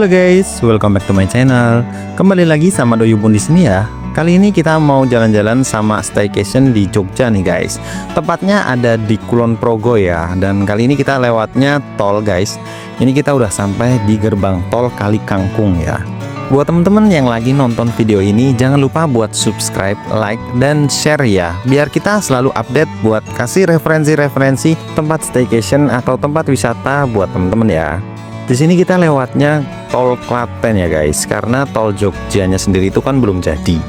Halo guys, welcome back to my channel. Kembali lagi sama Doyubun di sini ya. Kali ini kita mau jalan-jalan sama staycation di Jogja nih guys. Tepatnya ada di Kulon Progo ya. Dan kali ini kita lewatnya tol guys. Ini kita udah sampai di gerbang tol Kali Kangkung ya. Buat temen-temen yang lagi nonton video ini, jangan lupa buat subscribe, like, dan share ya. Biar kita selalu update buat kasih referensi-referensi tempat staycation atau tempat wisata buat temen-temen ya. Di sini kita lewatnya tol Klaten ya guys, karena tol Jogjanya sendiri itu kan belum jadi.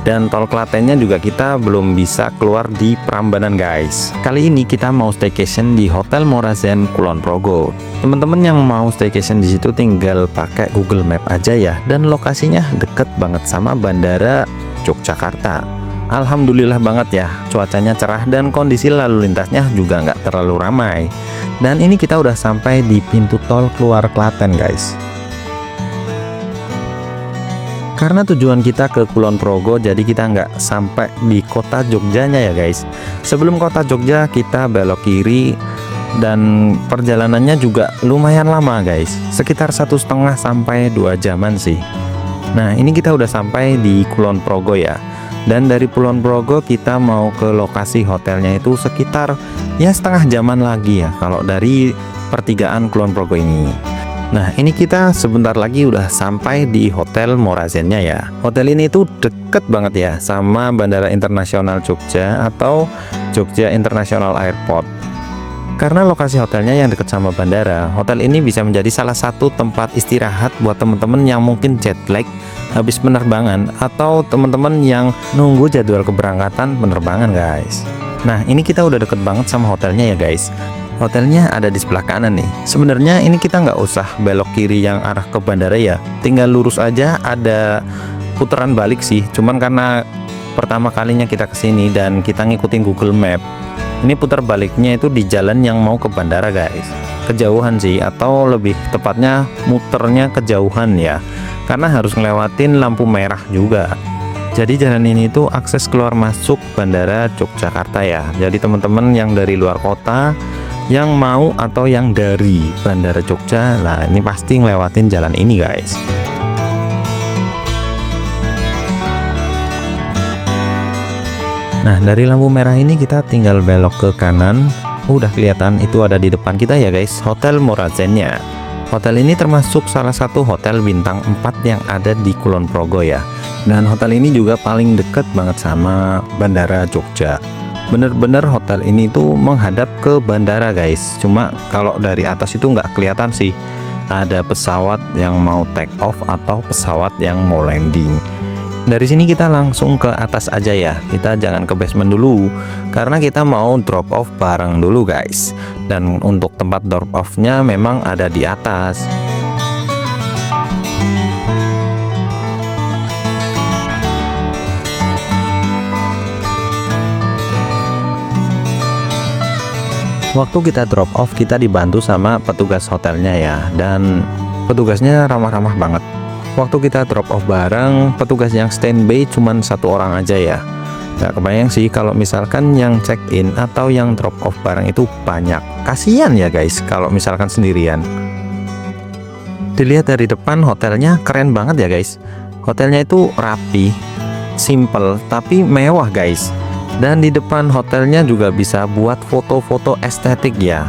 Dan tol Klatennya juga kita belum bisa keluar di Prambanan guys. Kali ini kita mau staycation di Hotel Morazen Kulon Progo. Teman-teman yang mau staycation di situ tinggal pakai Google Map aja ya, dan lokasinya deket banget sama Bandara Yogyakarta. Alhamdulillah banget ya, cuacanya cerah dan kondisi lalu lintasnya juga nggak terlalu ramai. Dan ini kita udah sampai di pintu tol keluar Klaten guys. Karena tujuan kita ke Kulon Progo, jadi kita nggak sampai di kota Jogjanya ya guys. Sebelum kota Jogja kita belok kiri, dan perjalanannya juga lumayan lama guys, sekitar 1,5 sampai 2 jaman sih. Nah ini kita udah sampai di Kulon Progo ya. Dan dari Kulon Progo kita mau ke lokasi hotelnya itu sekitar ya setengah jaman lagi ya kalau dari pertigaan Kulon Progo ini. Nah ini kita sebentar lagi udah sampai di Hotel Morazennya ya. Hotel ini tuh deket banget ya sama Bandara Internasional Jogja atau Jogja International Airport. Karena lokasi hotelnya yang deket sama bandara, hotel ini bisa menjadi salah satu tempat istirahat buat teman-teman yang mungkin jet lag habis penerbangan, atau teman-teman yang nunggu jadwal keberangkatan penerbangan guys. Nah ini kita udah deket banget sama hotelnya ya guys. Hotelnya ada di sebelah kanan nih. Sebenarnya ini kita nggak usah belok kiri yang arah ke bandara ya, tinggal lurus aja, ada putaran balik sih. Cuman karena pertama kalinya kita kesini dan kita ngikutin Google Map, ini putar baliknya itu di jalan yang mau ke bandara guys. Kejauhan sih, atau lebih tepatnya muternya kejauhan ya, karena harus ngelewatin lampu merah juga. Jadi jalan ini tuh akses keluar masuk Bandara Yogyakarta ya. Jadi teman-teman yang dari luar kota yang mau atau yang dari Bandara Jogja, nah ini pasti ngelewatin jalan ini guys. Nah dari lampu merah ini kita tinggal belok ke kanan. Udah kelihatan itu ada di depan kita ya guys, Hotel Morazennya. Hotel ini termasuk salah satu hotel bintang 4 yang ada di Kulon Progo ya. Dan hotel ini juga paling deket banget sama Bandara Jogja. Bener-bener hotel ini tuh menghadap ke bandara guys. Cuma kalau dari atas itu nggak kelihatan sih ada pesawat yang mau take off atau pesawat yang mau landing. Dari sini kita langsung ke atas aja ya. Kita jangan ke basement dulu, karena kita mau drop off barang dulu guys. Dan untuk tempat drop off-nya memang ada di atas. Waktu kita drop off, kita dibantu sama petugas hotelnya ya. Dan petugasnya ramah-ramah banget. Waktu kita drop off barang, petugas yang standby cuman 1 orang aja ya. Gak kebayang sih kalau misalkan yang check in atau yang drop off barang itu banyak. Kasian ya guys kalau misalkan sendirian. Dilihat dari depan, hotelnya keren banget ya guys. Hotelnya itu rapi, simple, tapi mewah guys. Dan di depan hotelnya juga bisa buat foto-foto estetik ya.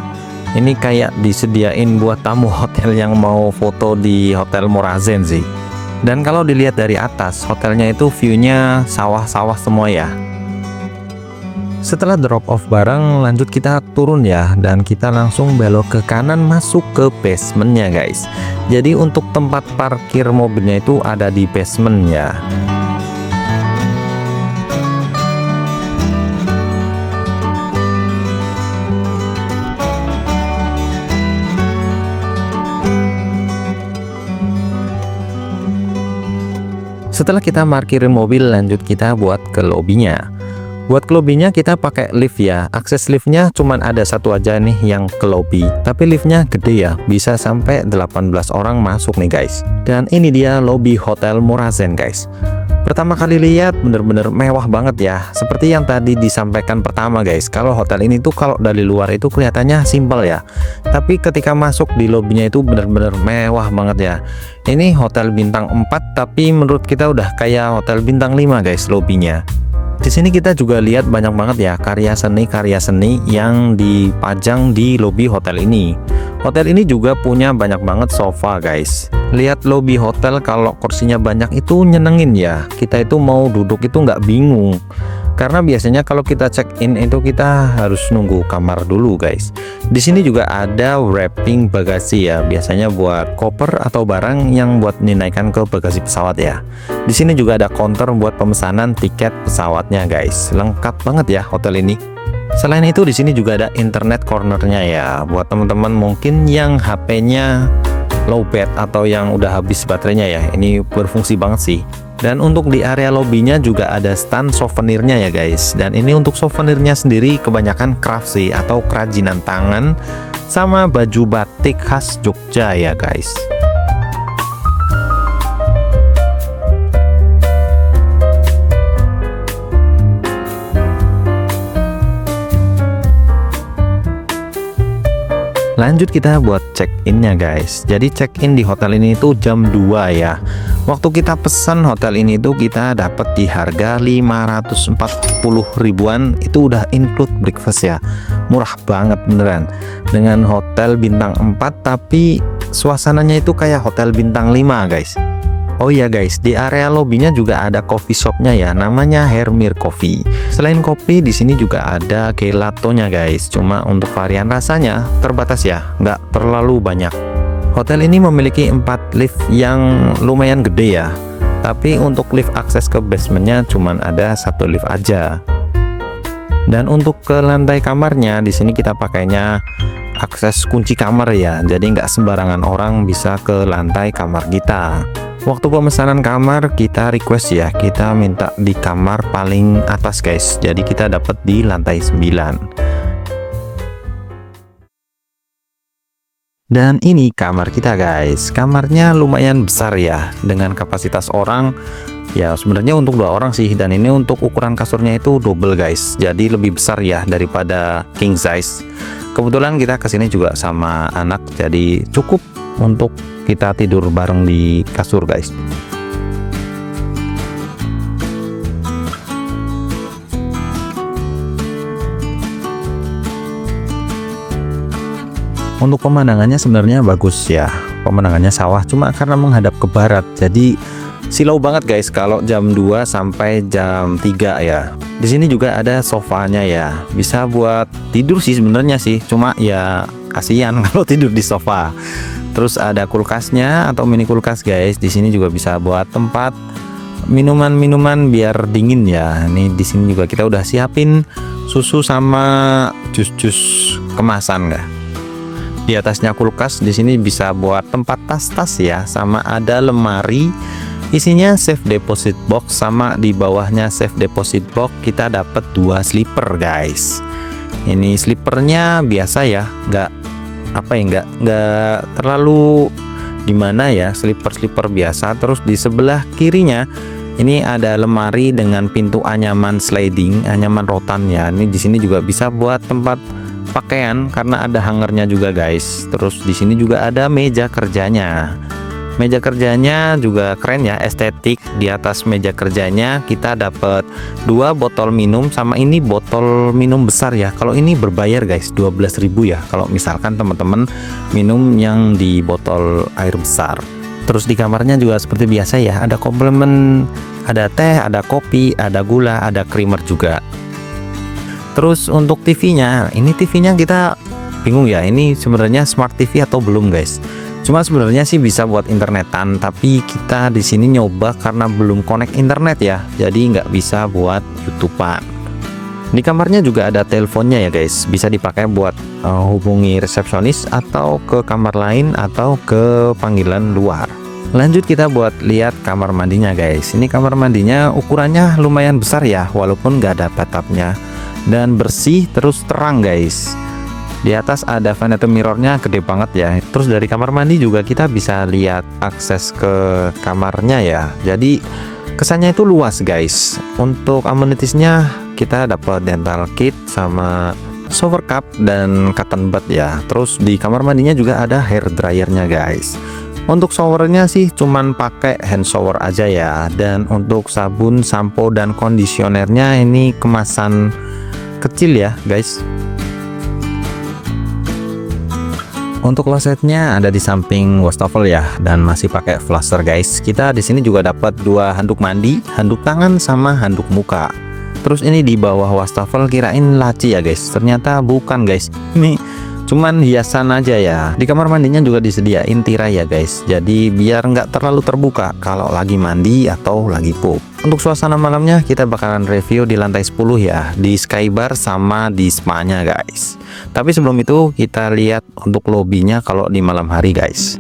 Ini kayak disediain buat tamu hotel yang mau foto di Hotel Morazen sih. Dan kalau dilihat dari atas, hotelnya itu view-nya sawah-sawah semua ya. Setelah drop off barang, lanjut kita turun ya. Dan kita langsung belok ke kanan masuk ke basementnya guys. Jadi untuk tempat parkir mobilnya itu ada di basement ya. Setelah kita parkirin mobil, lanjut kita buat ke lobbynya. Buat ke lobbynya kita pakai lift ya. Akses liftnya cuman ada satu aja nih yang ke lobby. Tapi liftnya gede ya, bisa sampai 18 orang masuk nih guys. Dan ini dia lobby Hotel Murazen guys. Pertama kali lihat bener-bener mewah banget ya. Seperti yang tadi disampaikan pertama guys. Kalau hotel ini tuh kalau dari luar itu kelihatannya simpel ya. Tapi ketika masuk di lobbynya itu bener-bener mewah banget ya. Ini hotel bintang 4 tapi menurut kita udah kayak hotel bintang 5 guys lobbynya. Di sini kita juga lihat banyak banget ya karya seni yang dipajang di lobby hotel ini. Hotel ini juga punya banyak banget sofa guys. Lihat lobby hotel kalau kursinya banyak itu nyenengin ya. Kita itu mau duduk itu nggak bingung. Karena biasanya kalau kita check in itu kita harus nunggu kamar dulu guys. Di sini juga ada wrapping bagasi ya, biasanya buat koper atau barang yang buat dinaikkan ke bagasi pesawat ya. Di sini juga ada counter buat pemesanan tiket pesawatnya guys. Lengkap banget ya hotel ini. Selain itu di sini juga ada internet cornernya ya, buat teman-teman mungkin yang HP-nya lowbat atau yang udah habis baterainya ya. Ini berfungsi banget sih. Dan untuk di area lobbynya juga ada stand souvenirnya ya guys. Dan ini untuk souvenirnya sendiri kebanyakan craft sih atau kerajinan tangan sama baju batik khas Jogja ya guys. Lanjut kita buat check-innya guys. Jadi check-in di hotel ini tuh jam 2 ya. Waktu kita pesan hotel ini tuh kita dapat di harga 540 ribuan. Itu udah include breakfast ya. Murah banget beneran. Dengan hotel bintang 4 tapi suasananya itu kayak hotel bintang 5 guys. Oh iya guys, di area lobbynya juga ada coffee shopnya ya, namanya Hermir Coffee. Selain kopi, di sini juga ada gelatonya guys. Cuma untuk varian rasanya terbatas ya, nggak terlalu banyak. Hotel ini memiliki 4 lift yang lumayan gede ya. Tapi untuk lift akses ke basementnya cuma ada 1 lift aja. Dan untuk ke lantai kamarnya, di sini kita pakainya akses kunci kamar ya. Jadi nggak sembarangan orang bisa ke lantai kamar kita. Waktu pemesanan kamar kita request ya, kita minta di kamar paling atas guys. Jadi kita dapat di lantai 9. Dan ini kamar kita guys. Kamarnya lumayan besar ya, dengan kapasitas orang ya sebenarnya untuk 2 orang sih. Dan ini untuk ukuran kasurnya itu double guys. Jadi lebih besar ya daripada king size. Kebetulan kita kesini juga sama anak, jadi cukup untuk kita tidur bareng di kasur guys. Untuk pemandangannya sebenarnya bagus ya. Pemandangannya sawah, cuma karena menghadap ke barat jadi silau banget guys kalau jam 2 sampai jam 3 ya. Di sini juga ada sofanya ya. Bisa buat tidur sih sebenarnya sih, cuma ya kasihan kalau tidur di sofa. Terus ada kulkasnya atau mini kulkas guys. Di sini juga bisa buat tempat minuman-minuman biar dingin ya. Ini di sini juga kita udah siapin susu sama jus-jus kemasan nggak. Di atasnya kulkas, di sini bisa buat tempat tas-tas ya, sama ada lemari isinya safe deposit box, sama di bawahnya safe deposit box kita dapat 2 slipper guys. Ini slippernya biasa ya, nggak terlalu gimana ya, slipper biasa. Terus di sebelah kirinya ini ada lemari dengan pintu anyaman sliding, anyaman rotan ya. Ini di sini juga bisa buat tempat pakaian karena ada hangernya juga guys. Terus di sini juga ada meja kerjanya. Meja kerjanya juga keren ya, estetik. Di atas meja kerjanya kita dapat 2 botol minum, sama ini botol minum besar ya. Kalau ini berbayar guys, 12.000 ya kalau misalkan teman-teman minum yang di botol air besar. Terus di kamarnya juga seperti biasa ya, ada komplement, ada teh, ada kopi, ada gula, ada creamer juga. Terus untuk TV-nya, ini TV-nya kita bingung ya, ini sebenarnya smart TV atau belum guys. Cuma sebenarnya sih bisa buat internetan, tapi kita di sini nyoba karena belum connect internet ya, jadi nggak bisa buat YouTubean. Di kamarnya juga ada teleponnya ya guys, bisa dipakai buat hubungi resepsionis atau ke kamar lain atau ke panggilan luar. Lanjut kita buat lihat kamar mandinya guys. Ini kamar mandinya ukurannya lumayan besar ya, walaupun nggak ada bathtubnya, dan bersih terus terang guys. Di atas ada vanity mirrornya gede banget ya. Terus dari kamar mandi juga kita bisa lihat akses ke kamarnya ya. Jadi kesannya itu luas guys. Untuk amenitiesnya kita dapat dental kit sama shower cup dan cotton bud ya. Terus di kamar mandinya juga ada hair dryernya guys. Untuk showernya sih cuman pakai hand shower aja ya. Dan untuk sabun, sampo, dan kondisionernya ini kemasan kecil ya guys. Untuk klosetnya ada di samping wastafel ya, dan masih pakai flusher guys. Kita di sini juga dapat dua handuk mandi, handuk tangan sama handuk muka. Terus ini di bawah wastafel kirain laci ya guys, ternyata bukan guys. Ini cuman hiasan aja ya. Di kamar mandinya juga disediain tirai ya guys, jadi biar nggak terlalu terbuka kalau lagi mandi atau lagi pup. Untuk suasana malamnya kita bakalan review di lantai 10 ya, di skybar sama di spa-nya guys. Tapi sebelum itu kita lihat untuk lobbynya kalau di malam hari guys.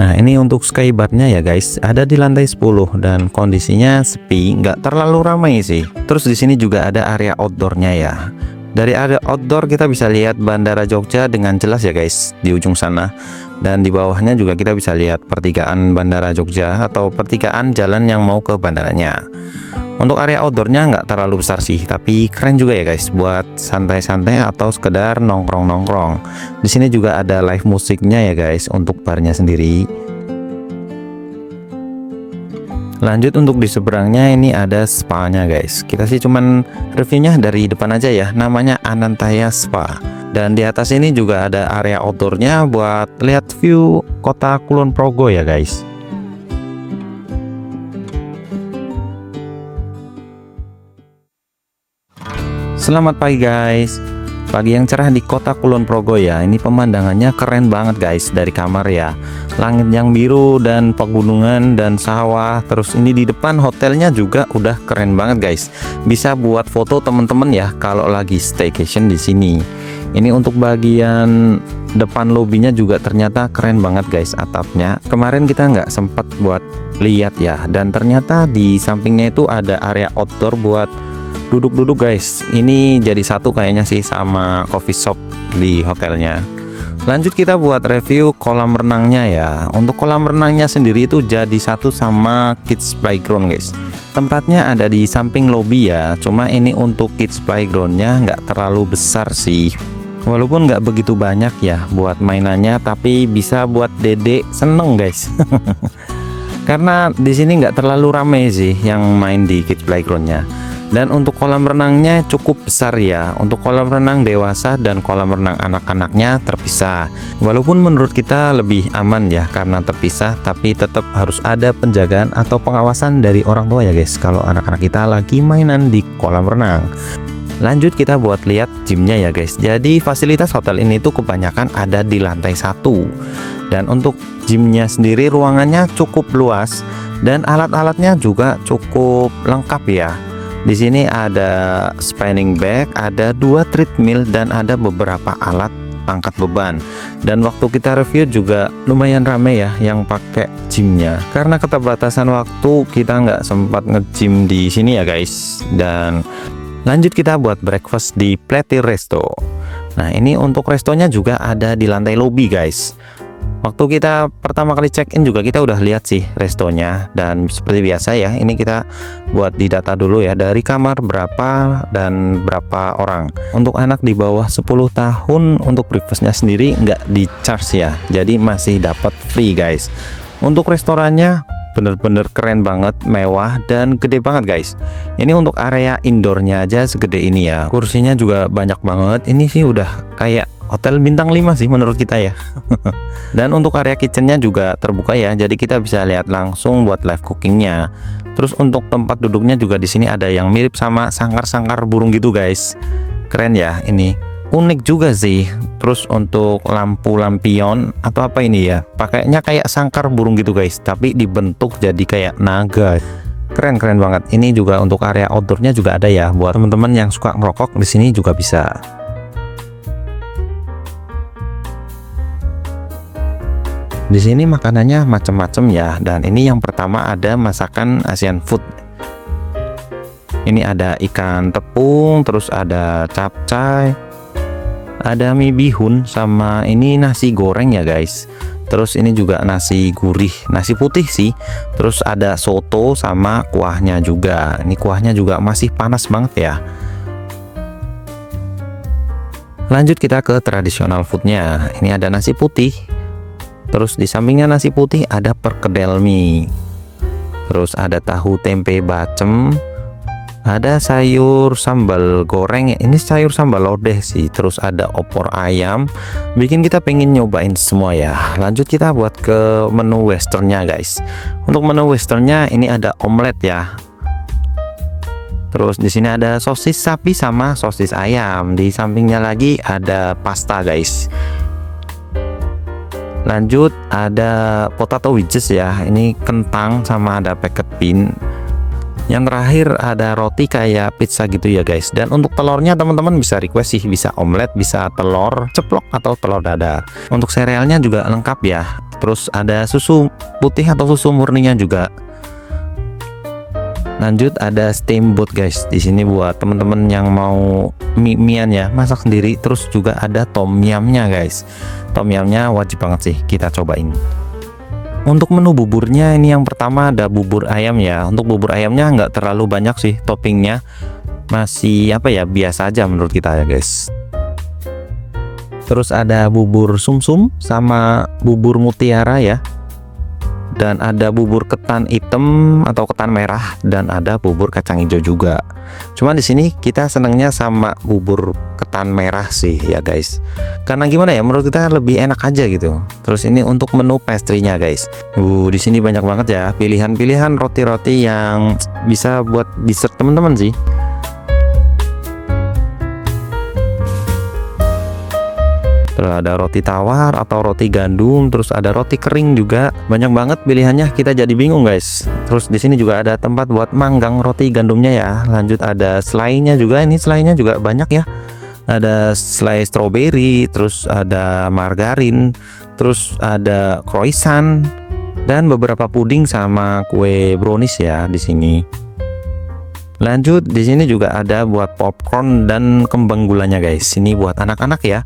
Nah ini untuk skybarnya ya guys, ada di lantai 10 dan kondisinya sepi, nggak terlalu ramai sih. Terus di sini juga ada area outdoornya ya. Dari area outdoor kita bisa lihat Bandara Jogja dengan jelas ya guys di ujung sana. Dan di bawahnya juga kita bisa lihat pertigaan Bandara Jogja atau pertigaan jalan yang mau ke bandaranya. Untuk area outdoornya nggak terlalu besar sih, tapi keren juga ya guys buat santai-santai atau sekedar nongkrong-nongkrong. Di sini juga ada live musiknya ya guys untuk barnya sendiri. Lanjut untuk di seberangnya ini ada spa-nya guys. Kita sih cuman reviewnya dari depan aja ya, namanya Anantaya Spa. Dan di atas ini juga ada area outdoornya buat lihat view kota Kulon Progo ya guys. Selamat pagi guys. Pagi yang cerah di kota Kulon Progo ya. Ini pemandangannya keren banget guys dari kamar ya. Langit yang biru dan pegunungan dan sawah. Terus ini di depan hotelnya juga udah keren banget guys. Bisa buat foto temen-temen ya kalau lagi staycation di sini. Ini untuk bagian depan lobbynya juga ternyata keren banget guys atapnya. Kemarin kita nggak sempat buat lihat ya. Dan ternyata di sampingnya itu ada area outdoor buat duduk-duduk guys. Ini jadi satu kayaknya sih sama coffee shop di hotelnya. Lanjut kita buat review kolam renangnya ya. Untuk kolam renangnya sendiri itu jadi satu sama kids playground guys. Tempatnya ada di samping lobby ya. Cuma ini untuk kids playgroundnya nggak terlalu besar sih. Walaupun nggak begitu banyak ya buat mainannya, tapi bisa buat dedek seneng guys. Karena di sini nggak terlalu ramai sih yang main di kids playgroundnya. Dan untuk kolam renangnya cukup besar ya. Untuk kolam renang dewasa dan kolam renang anak-anaknya terpisah. Walaupun menurut kita lebih aman ya karena terpisah, tapi tetap harus ada penjagaan atau pengawasan dari orang tua ya guys kalau anak-anak kita lagi mainan di kolam renang. Lanjut kita buat lihat gymnya ya guys. Jadi fasilitas hotel ini tuh kebanyakan ada di lantai 1. Dan untuk gymnya sendiri ruangannya cukup luas dan alat-alatnya juga cukup lengkap ya. Di sini ada spinning bag, ada 2 treadmill dan ada beberapa alat angkat beban. Dan waktu kita review juga lumayan rame ya yang pakai gymnya. Karena keterbatasan waktu kita nggak sempat nge-gym di sini ya guys. Dan lanjut kita buat breakfast di Platy Resto. Nah ini untuk restonya juga ada di lantai lobby guys. Waktu kita pertama kali check-in juga kita udah lihat sih restonya. Dan seperti biasa ya, ini kita buat didata dulu ya dari kamar berapa dan berapa orang. Untuk anak di bawah 10 tahun untuk breakfastnya sendiri nggak di charge ya, jadi masih dapat free guys. Untuk restorannya bener-bener keren banget, mewah dan gede banget guys. Ini untuk area indoornya aja segede ini ya. Kursinya juga banyak banget. Ini sih udah kayak hotel bintang 5 sih menurut kita ya. Dan untuk area kitchennya juga terbuka ya, jadi kita bisa lihat langsung buat live cookingnya. Terus untuk tempat duduknya juga di sini ada yang mirip sama sangkar-sangkar burung gitu guys. Keren ya ini, unik juga sih. Terus untuk lampu lampion atau apa ini ya, pakainya kayak sangkar burung gitu guys, tapi dibentuk jadi kayak naga. Keren banget. Ini juga untuk area outdoornya juga ada ya, buat teman-teman yang suka ngerokok di sini juga bisa. Di sini makanannya macam-macam ya, dan ini yang pertama ada masakan Asian food. Ini ada ikan tepung, terus ada capcay, ada mie bihun, sama ini nasi goreng ya guys. Terus ini juga nasi gurih, nasi putih sih. Terus ada soto sama kuahnya juga. Ini kuahnya juga masih panas banget ya. Lanjut kita ke tradisional foodnya. Ini ada nasi putih. Terus di sampingnya nasi putih ada perkedel mie. Terus ada tahu tempe bacem. Ada sayur sambal goreng, ini sayur sambal lodeh sih. Terus ada opor ayam, bikin kita pengen nyobain semua ya. Lanjut kita buat ke menu westernnya guys. Untuk menu westernnya ini ada omelet ya. Terus di sini ada sosis sapi sama sosis ayam. Di sampingnya lagi ada pasta guys. Lanjut ada potato wedges ya. Ini kentang sama ada packet bean. Yang terakhir ada roti kayak pizza gitu ya guys. Dan untuk telurnya teman-teman bisa request sih, bisa omelet, bisa telur ceplok atau telur dadar. Untuk serealnya juga lengkap ya. Terus ada susu putih atau susu murninya juga. Lanjut ada steamboat guys. Di sini buat teman-teman yang mau mie-mian ya, masak sendiri. Terus juga ada tom yumnya guys. Tom yumnya wajib banget sih kita cobain. Untuk menu buburnya ini yang pertama ada bubur ayam ya. Untuk bubur ayamnya nggak terlalu banyak sih toppingnya, masih apa ya, biasa aja menurut kita ya guys. Terus ada bubur sumsum sama bubur mutiara ya. Dan ada bubur ketan hitam atau ketan merah, dan ada bubur kacang hijau juga. Cuma di sini kita senangnya sama bubur ketan merah sih ya guys. Karena gimana ya, menurut kita lebih enak aja gitu. Terus ini untuk menu pastry-nya guys. Di sini banyak banget ya pilihan-pilihan roti-roti yang bisa buat dessert teman-teman sih. Terus ada roti tawar atau roti gandum, terus ada roti kering juga. Banyak banget pilihannya, kita jadi bingung guys. Terus di sini juga ada tempat buat manggang roti gandumnya ya. Lanjut ada selainya juga. Ini selainya juga banyak ya. Ada selai stroberi, terus ada margarin, terus ada croissant, dan beberapa puding sama kue brownies ya di sini. Lanjut di sini juga ada buat popcorn dan kembang gulanya guys. Ini buat anak-anak ya.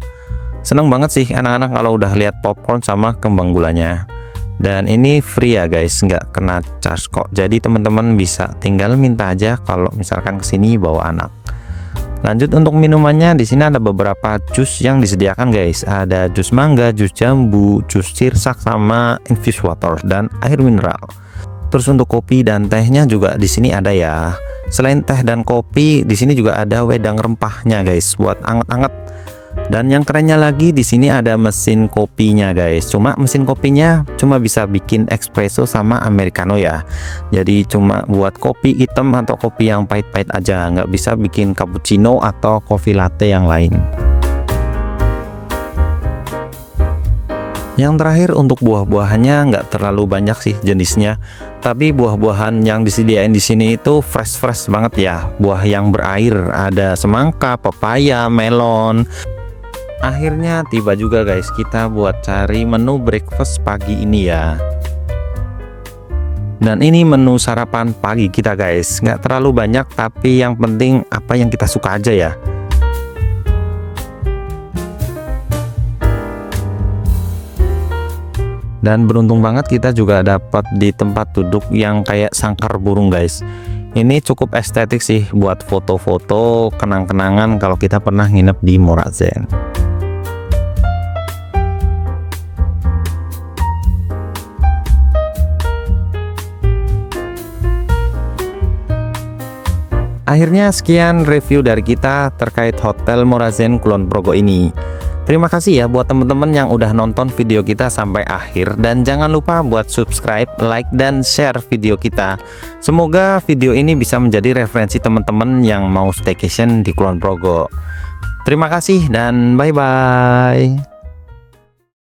Seneng banget sih anak-anak kalau udah lihat popcorn sama kembang gulanya. Dan ini free ya guys, nggak kena charge kok. Jadi teman-teman bisa tinggal minta aja kalau misalkan kesini bawa anak. Lanjut untuk minumannya, di sini ada beberapa jus yang disediakan guys. Ada jus mangga, jus jambu, jus sirsak, sama infused water dan air mineral. Terus untuk kopi dan tehnya juga di sini ada ya. Selain teh dan kopi, di sini juga ada wedang rempahnya guys buat anget-anget. Dan yang kerennya lagi di sini ada mesin kopinya guys. Cuma mesin kopinya cuma bisa bikin espresso sama americano ya. Jadi cuma buat kopi hitam atau kopi yang pahit-pahit aja, nggak bisa bikin cappuccino atau coffee latte yang lain. Yang terakhir untuk buah-buahannya nggak terlalu banyak sih jenisnya, tapi buah-buahan yang disediain di sini itu fresh banget ya. Buah yang berair, ada semangka, pepaya, melon. Akhirnya tiba juga guys kita buat cari menu breakfast pagi ini ya. Dan ini menu sarapan pagi kita guys. Nggak terlalu banyak, tapi yang penting apa yang kita suka aja ya. Dan beruntung banget kita juga dapat di tempat duduk yang kayak sangkar burung guys. Ini cukup estetik sih buat foto-foto kenang-kenangan kalau kita pernah nginep di Morazen. Akhirnya sekian review dari kita terkait Hotel Morazen Kulon Progo ini. Terima kasih ya buat teman-teman yang udah nonton video kita sampai akhir, dan jangan lupa buat subscribe, like, dan share video kita. Semoga video ini bisa menjadi referensi teman-teman yang mau staycation di Kulon Progo. Terima kasih dan bye-bye.